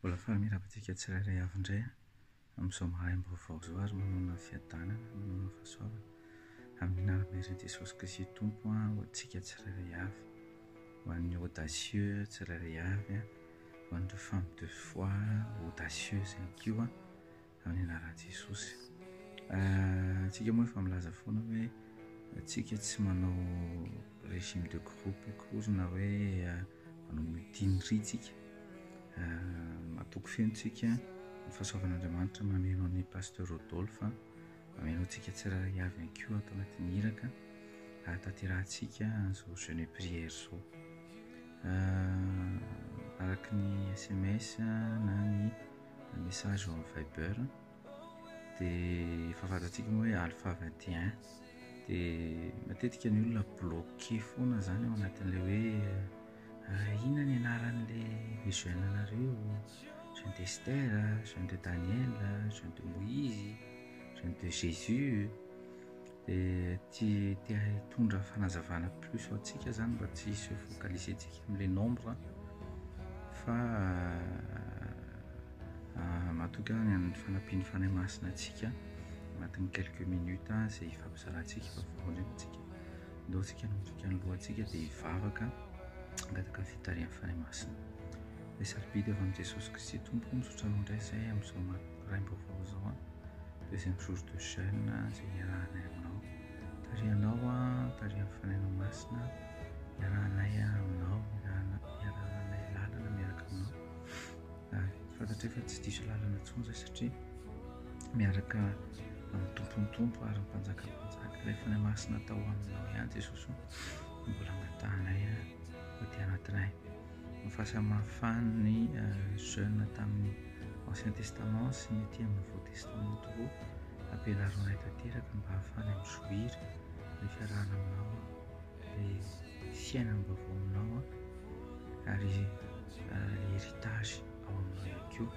Mbola fahamirapantsika tsirairay avy indray amin'izao maraim-baovao izao ary manana fiadanana, manana fahasoavana amin'ny anaran'i Jesosy Kristy Tompo ho antsika tsirairay avy, ho an'ny audacieux tsirairay avy, ho an'ireo femmes de foi audacieuses ihany koa amin'ny anaran'i Jesosy. Tsika moa efa milaza foana hoe tsika tsy manao régime de groupe akory na hoe manao mutinerie tsika. Matoky fenontsika ny fahasoavan'Andriamanitra mameno an'i pasteur Rodolphe, mameno antsika tsirairay avy ihany koa atao anatin'ny iraka tanterahantsika an'izao jeûne et prière izao. Araka ny SMS na ny message au Viber dia efa fantatsika moa hoe alpha 21 dia matetika ny olona bloqué foana izany ao anatin'ilay hoe inona ny anaran'ilay jeûne anareo, jeûne d'Esther, jeûne de Daniel, jeûne de Moïse, jeûne de Jésus. Dia tsy tia hitondra fanazavana plus ho antsika izany mba tsy hisy focalisentsika amin'ilay nombre fa matoka ny amin'ny fanampiany fanahy masina antsika anatin'ny quelques minutes izay ifampizarantsika fahaforontsika ndao tsika nomboka ny lohantsika dia hivavaka angataka ny fitarihan'ny fanahy masina. Ilay sarobidy avy amin'i Jesosy Kristy Tompo misaotra anao indray izay amin'izao maraim-baovao izao deuxième jour de jeûne izay iarahanay aminao, tarihanao tarihan'ny fanahinao masina, iarahanay aminao, iarahanay lalana miaraka aminao. Fantatra efa tsy diso lalana intsony izay satria miaraka amin'ny tompony tompo ary ny mpanjakany mpanjaka ilay fanahy masina tao aminao ihany Jesosy mbola mantahanay aty anatinay. Ny fahasamihafany jeûne tamin'ny Ancien Testament sy ny aty amin'ny Nouveau Testament tokoa ampianaronay tanteraka mba hahafahanay mijoir ilay fiarahana aminao, ilay fiainam-baovao aminao ary héritage ao aminao ihany koa.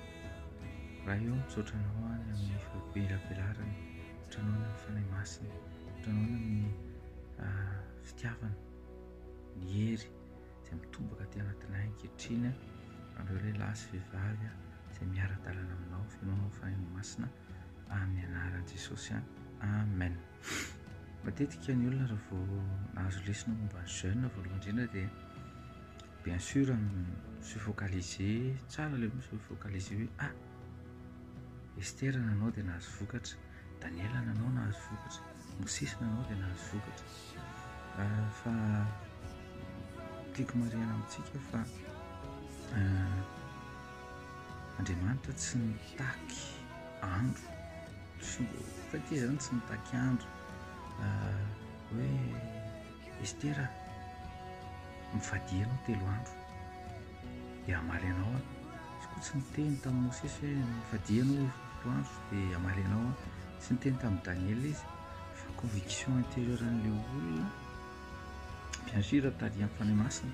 Raha eo misaotra anao ny amin'ny fahabelabelarany, misaotra anao ny amin'ny fanahy masina, misaotra anao ny amin'ny fitiavana, ny hery izay mitombaka aty anatinay ankehitriny amin'ireo lehilahy sy vehivavy izay miara-dalana aminao, fenoanao fanahy masina amin'ny anaran'i Jesosy. Amen. Matetika ny olona rehefa vao nahazo lesona momba ny jeûne voalohany indrindra dia bien sûr se focaliser tsara ilay se focaliser hoe Esther nanao dia nahazo vokatra, Daniel nanao nahazo vokatra, Mosesy nanao dia nahazo vokatra. Fa tiako marihana amintsika fa Andriamanitra tsy nitaky andro fa ity zany tsy nitaky andro hoe Esther mivady anao 3 andro dia hamaly anao izy koa tsy niteny tamin'ny Mosesy hoe mivady anao 7 andro dia hamaly anao tsy niteny tamin'ny Daniel izy fa conviction intérieure-n'ilay olona bien sûr tarihan'ny fanahy masina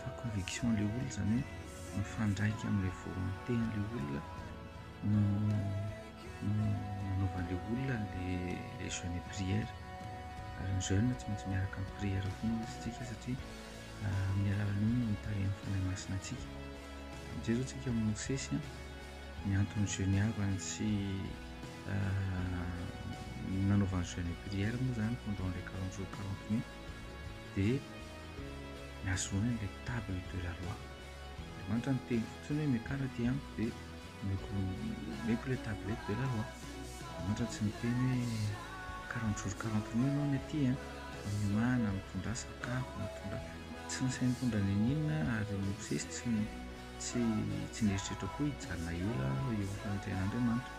fa conviction ilay olona izany hoe mifandraika amin'ilay volonté-n'ilay olona no nanaovan'ilay olona les jeûnes et prières. Ary ny jeûne tsy maintsy miaraka amin'ny prière foana isika satria amin'ny alalan'iny mitarihan'ny fanahy masina antsika. Amin'izay izao tsika amin'ny Mosesy ny antony jeûniavany sy nanaovany jeûne et prière moa izany pendant les 40 jours 40 nuits dia niazona ilay table de la loi. Andriamanitra ny teny fotsiny hoe miakara aty amiko dia omeko ilay tablette de la loi. Andriamanitra tsy niteny hoe 40 jours 40 nuits ianao ny aty miomana, mitondra sakafo, mitondra tsy nisainy mitondra nenina ary Mosesy tsy nieritreritra koa hijanona ela eo amin'ny fanantenan'Andriamanitra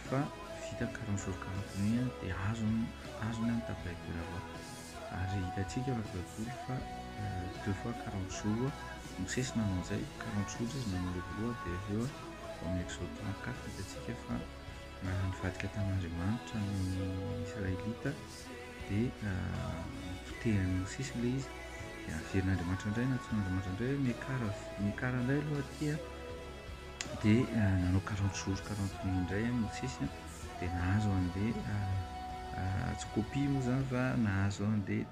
fa vita 40 jours 40 nuits dia azony amin'ny tablette de la loi. Ary hitantsika ao baiboly fa 2 fois 40 jours Mosesy nanao an'izay 40 jours izy nanao ilay voalohany dia avy eo amin'ny Exode 34 hitantsika fa nivadika tamin'Andriamanitra ny Israelita dia nipotehany Mosesy ilay izy dia averin'Andriamanitra indray natsoin'Andriamanitra indray hoe miakara indray aloha aty dia nanao 40 jours 40 nuits indray Mosesy dia nahazo an'ilay tsy copie moa izany fa nahazo an'ilay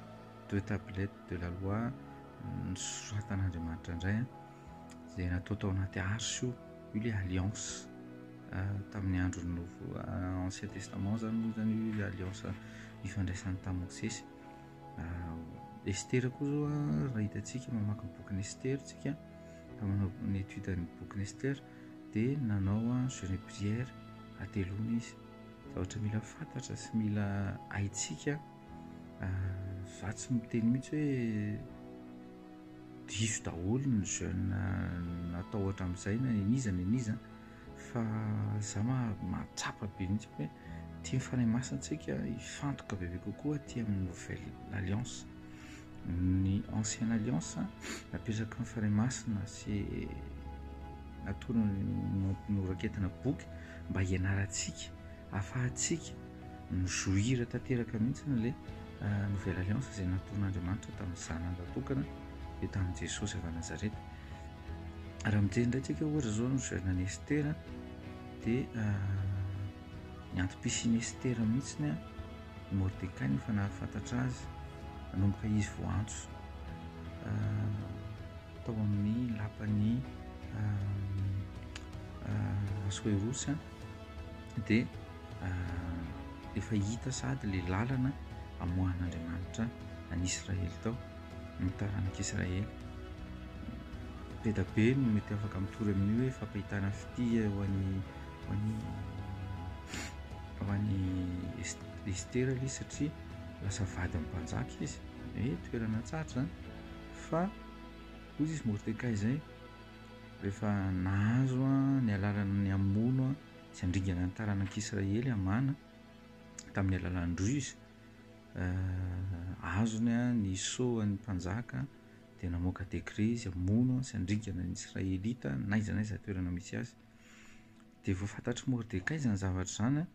2 tablettes de la loi nosoratan'Andriamanitra indray izay natao tao anaty arche io io le alliance tamin'ny androny ancien testament zany zany io alliance ifandraisan'ny tamin'ny Mosesy. Estera koa zao raha hitantsika mamaky ny boky ny Estera tsika manao ny étude ny boky ny Estera dia nanao jeûne et prière atelona izy. Zavatra mila fantatra sy mila haitsika za tsy miteny mihitsy hoe diso daholo ny jeûne natao hatramin'izay na eniza fa za mahatsapa be mihitsy hoe tia mifanahy masina antsika hifantoka bebe kokoa tia amin'ny nouvelle alliance. Ny ancienne alliance napetraka mifanahy masina sy natona noraketina boky mba hianarantsika ahafahantsika mijoira tanteraka mihitsy le nouvelle alliance izay nataon'Andriamanitra tamin'ny zanany natokana dia tamin'i Jesosy avy Nazareta. Raha mijery indray tsika ohatra zao ny jeûne ny Estera dia ny antom-pisian'i Estera mihitsy Mordecai no fa nahafantatra azy nanomboka izy voantso tao amin'ny lapan'ny Asuerosy dia efa hita sady le lalana amoahan'Andriamanitra any Israely tao ny taranak'Israely. Be da be no mety afaka mitory amin'io hoe fampahitana fitia ho an'ny Estera ilay satria lasa vady amin'ny mpanjaka izy toerana tsara zany fa ozy izy Mordecai zay rehefa nahazo ny alalana ny amono sy andringana ny taranak'Israely amana tamin'ny alalan'ny Ruse azony ny soan'ny mpanjaka dia namoaka décret izy amono sy andringana ny Israelita naizanaiza toerana misy azy. Dia voafantatry Mordecai zany zavatra zany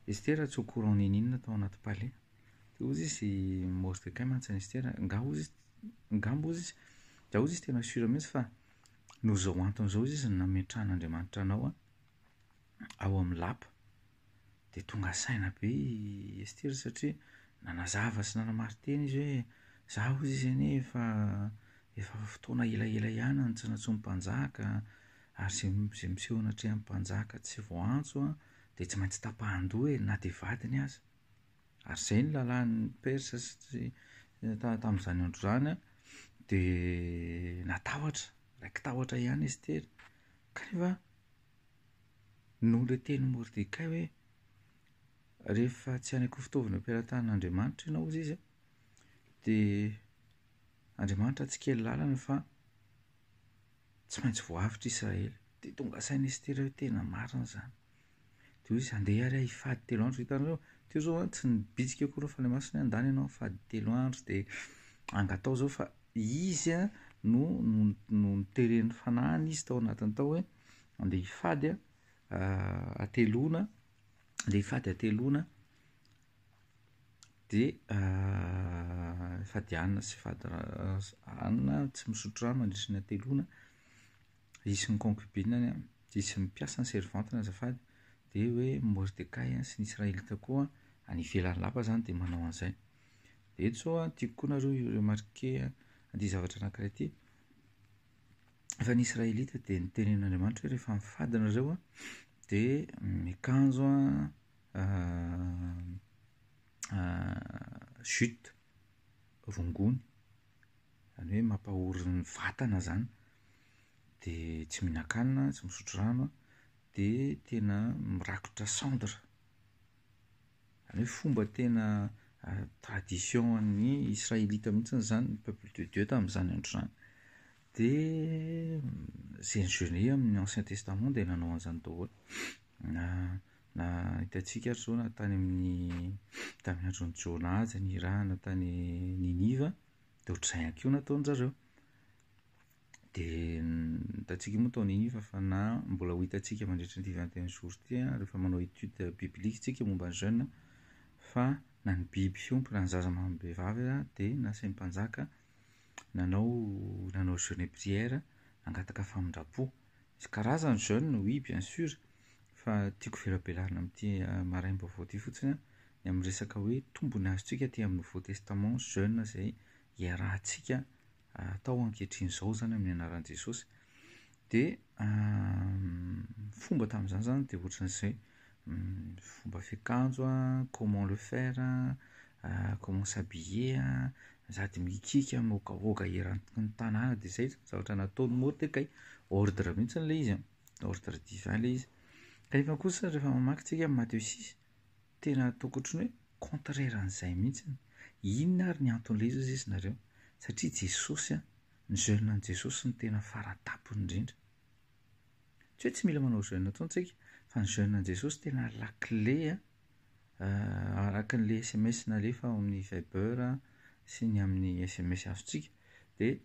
Estera tsy au courant ninina tao anaty palais. Dia ozy izy Mordecai mantsany Estera ngamba ozy izy da ozy izy tena sura mihitsy fa no zao antony zao izy nametran'Andriamanitra anao ao amin'ny lapa. Dia tonga saina be Estera satria nanazava sy nanamarteny izy hoe za ozy izy anie efa fotoana elaela ihany ny tsy natsoa mpanjaka ary zay miseho natrehan'ny mpanjaka tsy voantso dia tsy maintsy tapahan-doha na dia vadiny aza. Ary izay ny lalàn'ny Persa sy tamin'izany andro zany dia natahotra raiky tahotra ihany Estera kanefa no le teny Mordecai hoe rehefa tsy hanaiky fitaovana am-pelantan'Andriamanitra ianao ozy izy dia Andriamanitra tsy kely lalana fa tsy maintsy voavitra Israely. Dia tonga saina Estera hoe tena marina zany. Dia izy andeha ary hifady 3 andro hitanareo teo zao tsy nibitsika akory fanahy masina andany ianao mifady 3 andro dia angatao zao fa izy no niteren'ny fanahiny izy tao anatiny tao hoe andeha hifady atelona dia hifady atelona dia fady anina sy fady anina tsy misotro rano mandritra ny atelona izy ny concubine izy sy mipiasa ny servante azafady dia hoe Mordecai sy ny Israelita koa any ivelan'ny lapa zany dia manao an'izay. Dia eto zao tiako koa nareo remarquer andia zavatra anankiray ity fa ny Israelita dia nitenen'Andriamanitra hoe rehefa mifady nareo dia miakanjo jute rongony izany hoe mampahory ny vatana zany dia tsy mihinan-kanina tsy misotro rano dia tena mirakotra cendre izany hoe fomba tena tradition ny Israelita mihitsy zany ny peuple de Dieu tamin'izany andro zany. Dia zay ny jeûne amin'ny ancien testament dia nanao an'izany daholo na hitantsika ary zao na tany tamin'ny andron'ny Jona ny rahana tany Niniva dia ohatr'izay ihany koa nataon'ny zareo. Dia hitantsika moa tao Niniva fa na mbola ho hitantsika mandritra ny divanteny jour ty rehefa manao étude biblique tsika momba ny jeûne fa na ny biby fiompy na ny zaza mahambehivavy dia nasain'ny mpanjaka nanao jeûne et prière nangataka famindrapo. Misy karazany jeûne oui bien sûr fa tiako velabelarina amin'ity maraim-baovao ty fotsiny ny amin'ny resaka hoe tombony azontsika aty amin'ny Nouveau Testament jeûne izay iarahantsika tao ankehitriny izao zany amin'ny anaran'i Jesosy. Dia fomba tamin'izany zany dia ohatran'izay fomba fiakanjo comment le faire comment s'habiller sady mikika mokaoka eran'ny tanàna dia izay zavatra nataony Mordecai ordre mihitsy n'ilay izy ordre divin ilay izy. Kanefa kosa rehefa mamaky tsika Matthieu 6 tena ataoko ohatrany hoe contraire an'izay mihitsy. Inona ary ny anton'ilay izy izy nareo? Satria Jesosy ny jeune an' Jesosy ny tena faratapony indrindra. Tsy hoe tsy mila manao jeune intsony tsika fa ny jeune an' Jesosy tena lakile araka n'ilay SMS nalefa ao amin'ny Viber sy ny amin'ny SMS azontsika. Dia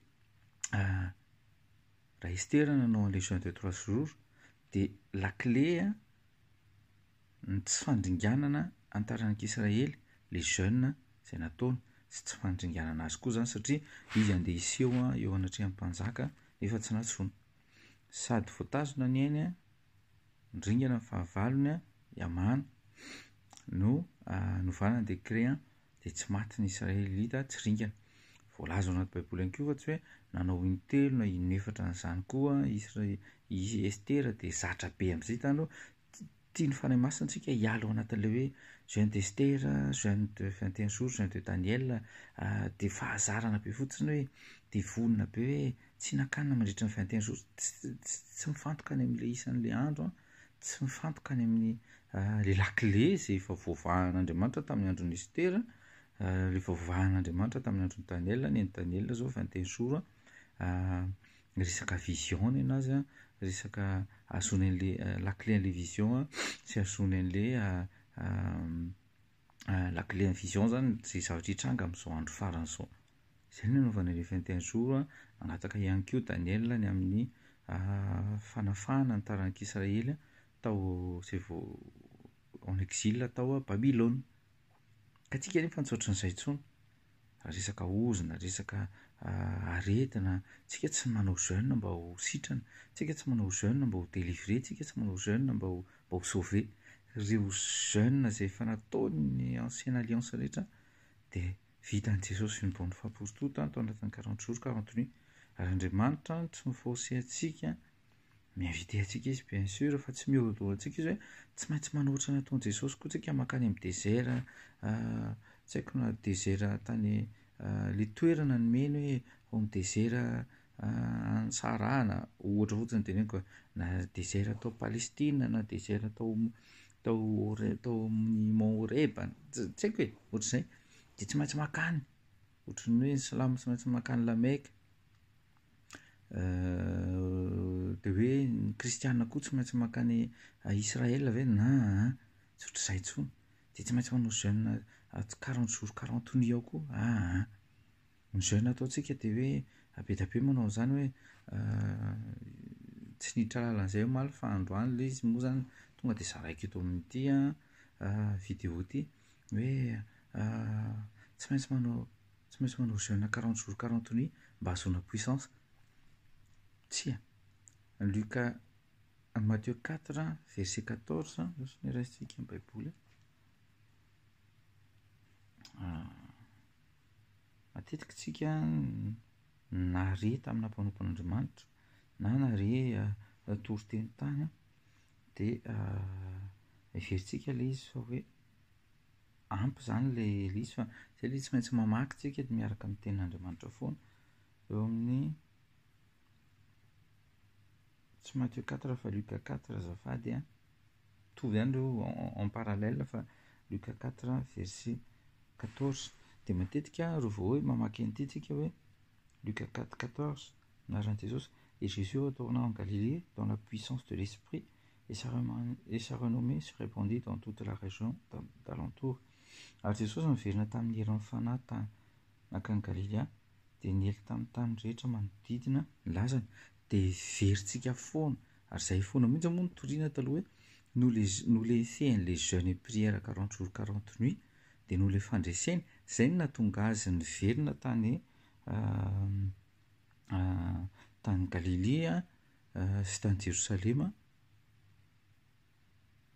raha Estera nanao an'ilay jeune de 3 jours dia lakile ny tsy fandringanana antaran'Israely ilay jeune izay nataony sy tsy fandringanana azy koa zany satria izy andeha iseho eo anatrehan'ny mpanjaka nefa tsy natsoina. Sady voatazona ny ainy nydringana ny fahavalony Hamana no novana décret dia tsy maty ny Israelita tsy ringana. Voalaza ao anaty baiboly ihany koa fa tsy hoe nanao intelo na inefatra n'izany koa izy Estera dia zatra be amin'izay tany tia ny fanahy masina antsika hiala ao anatin'ilay hoe jeune d'Estera, jeune de 21 jours, jeune de Daniel dia fahazarana be fotsiny hoe dia vonona be hoe tsy nakanina mandritra ny 21 jours tsy mifantoka any amin'ilay isan'ilay andro tsy mifantoka any amin'ny le lakile izay efa voavahan'Andriamanitra tamin'ny andron'ny Estera, rehefa voavahan'Andriamanitra tamin'ny andron'ny Daniel. Ny Daniel zao 21 jours resaka vision ny anazy resaka azony an'ilay lakile an'ilay vision sy azony an'ilay lakile ny vision zany izay zavatra hitranga amin'izao andro farany izao. Izay ny nanaovana ilay 21 jours anataka ihany koa Daniel ny amin'ny fanafahana ny taranak'Israely tao izay vao en exil tao Babylone. Ka tsika nefa tsy ohatran'izay intsony. Resaka ozona, resaka aretina, tsika tsy manao jeune mba ho sitrana, tsika tsy manao jeune mba ho délivrer, tsika tsy manao jeune mba ho sauver. Ireo jeune izay efa nataony ancienne alliance rehetra dia vitan'i Jesosy ny bonne foi pour tout tao anatin'ny 40 jours 40 nuits. Ary Andriamanitra tsy miforcer antsika, miinviter antsika izy bien sûr fa tsy mihorodoro antsika izy hoe tsy maintsy manao ohatry nataon'i Jesosy koa tsika makany amin'ny désert, tsy haiko na désert tany le toerana nomeny hoe ao amin'ny désert any Sahara na ohatra fotsiny teneniko na désert tao Palestine na désert tao amin'ny Mont Horeb tsy haiko hoe ohatr'izay dia tsy maintsy makany ohatran'ny hoe ny silamo tsy maintsy makany Lameka dia hoe ny kristianina koa tsy maintsy makany Israel ve na tsy ohatr'izay intsony dia tsy maintsy manao jeune 40 jours 40 nuits ao koa ny jeune ataontsika dia hoe be da be manao an'izany hoe tsy niditra lalan'izay omaly fa androany ilay izy moa zany tonga dia zaraiko eto amin'ity vidéo ity hoe tsy maintsy manao jeune 40 jours 40 nuits mba hahazoana puissance. Tsia Lucas Matthieu 4 verset 14 zao sy ny raisitsika amin'ny baiboly. Matetika tsika nare tamina mpanompon'Andriamanitra na nare tory-teny tany dia everitsika ilay izy fa hoe ampy zany ilay izy fa izay ilay tsy maintsy mamaky tsika dia miaraka amin'ny tenin'Andriamanitra foana eo amin'ny tsy Matthieu 4 fa Lucas 4 azafady mitovy ihany ireo en parallèle fa Lucas 4 verset 14 dia matetika rehefa hoe mamaky an'ity tsika hoe Lucas 4 14 naran'i Jesosy et Jésus retourna en Galilée dans la puissance de l'Esprit et sa renommée se répandit dans toute la région d'alentour. Ary Jesosy miverina tamin'ny heron'ny fanahy tany nakany Galilea dia ny ely tamin'ny tany rehetra manodidina ny lazany dia veritsika foana. Ary izay foana mihitsy moa nitoriana taloha hoe no le fehan'ilay jeune et prière 40 jours 40 nuits dia no le fandreseny izay no nahatonga azy niverina tany Galilea sy tany Jerosalema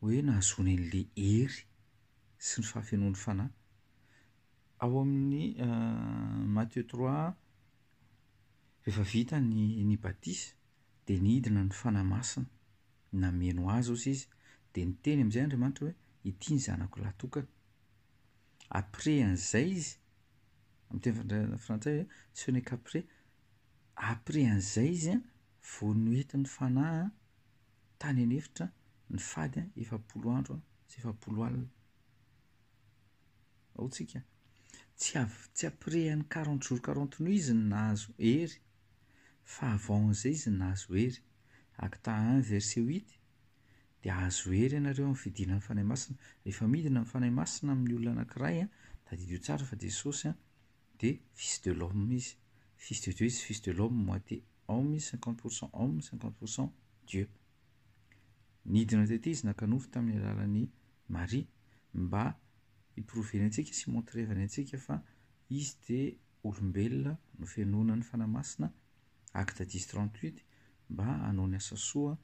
hoe nahazony an'ilay hery sy ny fahafenoan'ny fanahy. Ao amin'ny Matthieu 3 rehefa vita ny batisa dia nidina ny fanahy masina nameno azy ozy izy dia niteny amin'izay Andriamanitra hoe ity ny zanako latokana. Après an'izay izy amin'ny teny frantsay hoe ce n'est qu'après, après an'izay izy a vao noentin'ny fanahy tany anefitra ny fady 100 andro sy 100 alina. Ao tsika tsy après ny 40 jours 40 nuits izy ny nahazo hery, fa avant an'izay izy ny nahazo hery. Acte 1 verset 8 dia ahazo hery ianareo amin'ny fidinan'ny fanahy masina. Rehefa midina amin'ny fanahy masina amin'ny olona anankiray a, tadidio tsara fa Jesosy a dia fils de l'homme izy, fils de Dieu izy, fils de l'homme, moitié homme izy, 50% homme, 50% Dieu. Nidina tety izy naka-nofo tamin'ny alalan'ny Marie mba hiproveny antsika sy montrevany antsika fa izy dia olombelona no fianonan'ny fanahy masina. Acte 10:38 mba hanao ny asa soa,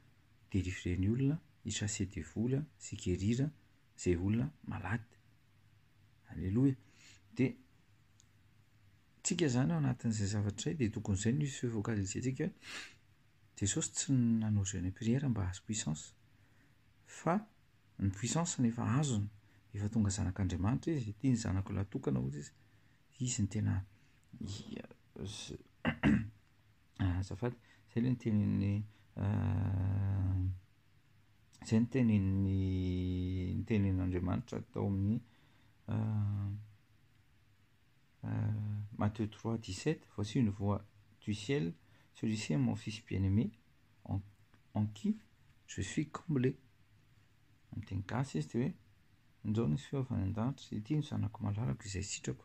délivrer ny olona, hichasser des vola sy guérir izay olona malady. Alléluia. Dia tsika zany ao anatin'izay zavatra izay dia tokony izay no hisy focaliser-tsika hoe Jesosy tsy nanao jeûne prière mba hahazo puissance, fa ny puissance nefa azony efa tonga zanak'Andriamanitra izy. Ity ny zanako latokana ozy izy ny tena azafady izay ilay ny tenenin'Andriamanitra tao amin'ny Matthieu 3:17, voici une voix du ciel, celui-ci est mon fils bien-aimé en qui je suis comblé. Amin'ny teny gasy izy dia hoe inzao nisy fiovany an-danitra, ity ny zanako malalaka izay sitrako.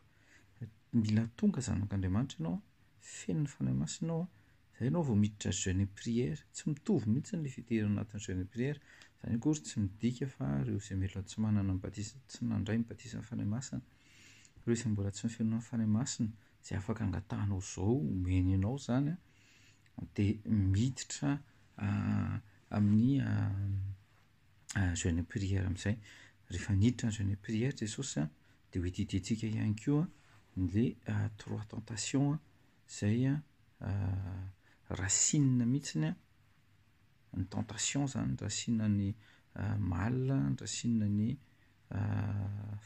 Mila tonga zanak'Andriamanitra ianao, feno ny fanahy masina ianao, izay ianao vao miditra jeûne prière. Tsy mitovy mihitsy ny fidirana anatin'ny jeûne prière. Izany akory tsy midika fa ireo izay mbola tsy manana ny batisa, tsy nandray ny batisa amin'ny fanahy masina, ireo izay mbola tsy mifenona amin'ny fanahy masina, izay afaka angatahanao izao, omeny ianao zany a, dia miditra amin'ny jeûne prière amin'izay. Rehefa niditra ny jeûne prière Jesosy a dia ho hitidiantsika ihany koa ilay 3 tentations izay racine mihitsiny ny tentation zany, racine ny mal, racine ny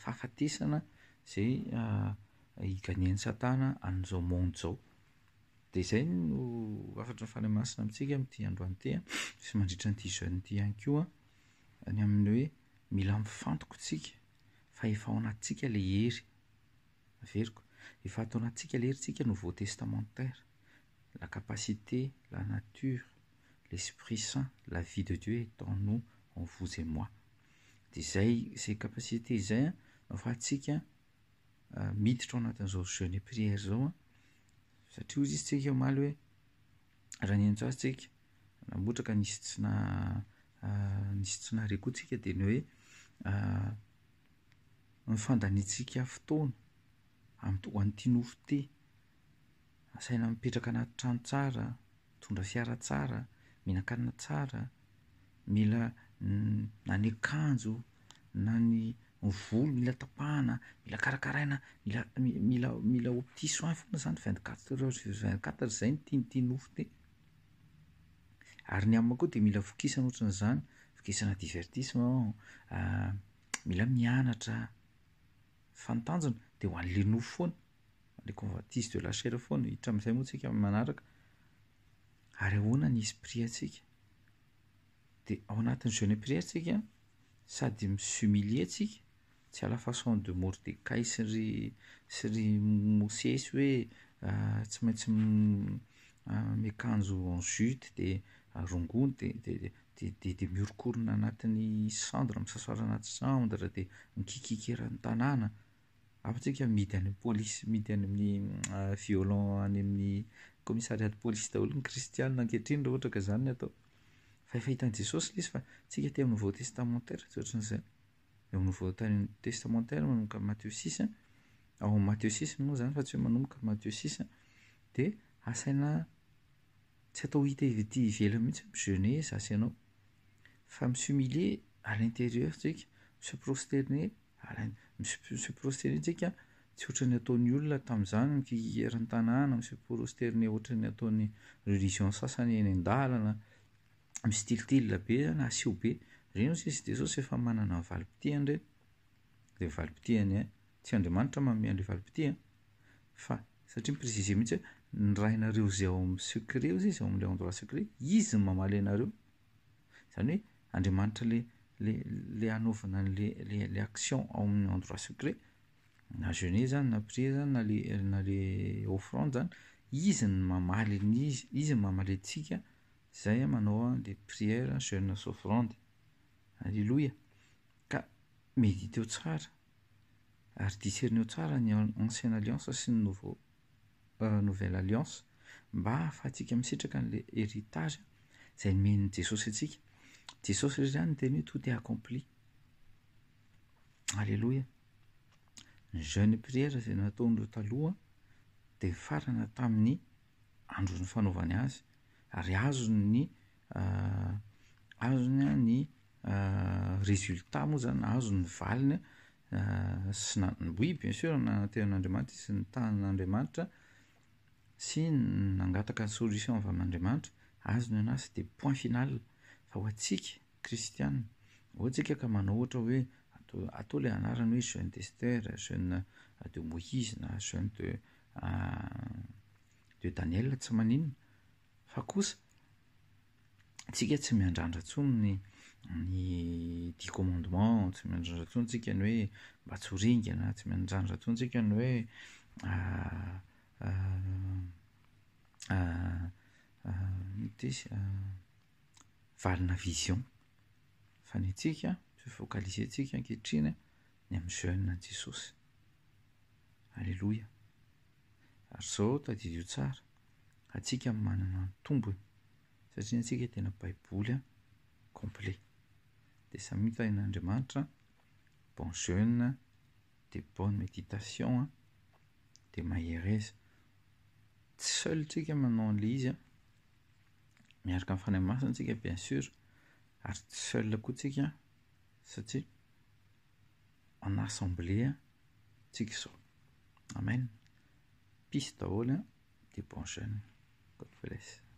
fahafatesana izay higanian'ny Satana an'izao monde izao. Dia izay no afatra ny fanahy masina amintsika amin'ity androany ity sy mandritra n'ity jeûne ity ihany koa, ny amin'ny hoe mila mifantoka tsika fa efa ao anatintsika ilay hery. Averiko, efa atao anatintsika ilay hery tsika nouveau testamentaire, la capacité, la nature, l'Esprit Saint, la vie de Dieu est en nous, en vous et moi. Dia izay capacité izay no ahafahantsika miditra ao anatin'izao jeûne prière izao, satria ozy izy tsika omaly hoe raha ny antso azy tsika nambotraka nisy tsy nahare koa tsika dia ny hoe mifandaniantsika fotoana ho an'ity nofo ity, asaina mipetraka anaty trano tsara, mitondra fiara tsara, mihinan-kanina tsara, mila na ny akanjo na ny volo mila tapahana, mila karakaraina, mila au petit soin foana zany 24 heures sur 24. Izay nytianyity nofo ity. Ary ny amina koa dia mila fokisana ohatran'izany, fokisana divertissement, mila mianatra fanotanjona dia ho an'ilay nofo foana, ilay convoitise de la chair foana, hiditra amin'izay moa tsika manaraka. Ary ahoana ny esprit antsika? Dia ao anatin'ny jeûne prière tsika sady mishumilie tsika, tsy à la façon de Mordecai sy ry Mosesy hoe tsy maintsy miakanjo en jute dia rongony dia miorokorona anatin'ny cendre, misasoara anaty cendre dia mikikikeran'ny tanàna. Afa-tsika midy any amin'ny polisy, midy any amin'ny violon any amin'ny commissariat de police daholo ny kristianina ankehitriny raha ohatra ka izany ny atao. Fa efa hitan'i Jesosy ilay izy fa tsika ety amin'ny nouveau testamentaire tsy ohatran'izay. Eo amin'ny nouveau testamentaire manomboka Matthieu 6, ao Matthieu 6 moa zany fa tsy hoe manomboka Matthieu 6, dia asaina tsy atao hita ety ivelany mihitsy mijeûner zasy ianao, fa mishumilie à l'intérieur tsika, se prosterner tsika tsy ohatran'ny ataon'ny olona tamin'izany mikikikeran'ny tanàna miseporosterne ohatran'ny ataon'ny religion sasany eny an-dalana mistilitily be na asio be reny ozy izy Jesosy efa manana ny valim-potiany reny dia valim-potiany tsy Andriamanitra manome an'ilay valim-potiany fa satria mipresize mihitsy hoe ny rainareo izay ao amin'ny secret ozy izy ao amin'ilay endroit secret izy ny mamaly anareo izany hoe Andriamanitra le hanaovana le action ao amin'ny endroit secret na jeûner zany na prier zany na le offrande zany izy ny mamaly izy ny mamaly antsika izay manao le prière jeûne sy offrande. Alléluia. Ka méditeo tsara ary discerneo tsara ny ancienne alliance sy ny nouvelle alliance mba ahafahantsika misitraka an'le héritage izay nomen'i Jesosy antsika. Jesosy zany ny teny hoe tout est accompli. Alléluia. Ny jeûne prière izay nataon'ireo taloha dia farana tamin'ny andron'ny fanaovany azy ary azony ny résultat moa zany azony valiny sy oui bien sûr nanantenan'Andriamanitra sy ny tanan'Andriamanitra sy nangataka ny solution avy amin'Andriamanitra azony anazy dia point final. Fa ho antsika kristiana hoantsika ka manao ohatra hoe atao ilay anarany hoe jeûne d'Esther, jeûne de Moïse na jeûne de Daniel tsy maninona fa kosa tsika tsy miandrandra intsony ny 10 commandement, tsy miandrandra intsony tsika ny hoe mba tsy ho ringana, tsy miandrandra intsony tsika ny hoe valina vision fa ny antsika focaliser antsika ankehitriny ny amin'ny jeûne an' Jesosy. Alléluia. Ary izao tadidio tsara atsika manana ny tombony satria antsika tena baiboly complet dia samita ain'Andriamanitra bon jeûne de bonne méditation de mahireza tsy seul tsika manao an'ilay izy miaraka amin'ny fanahy masina tsika bien sûr ary tsy seul koa tsika satria en assemblée tsika izao. Amen. Peace daholo de bon jeûne. God bless.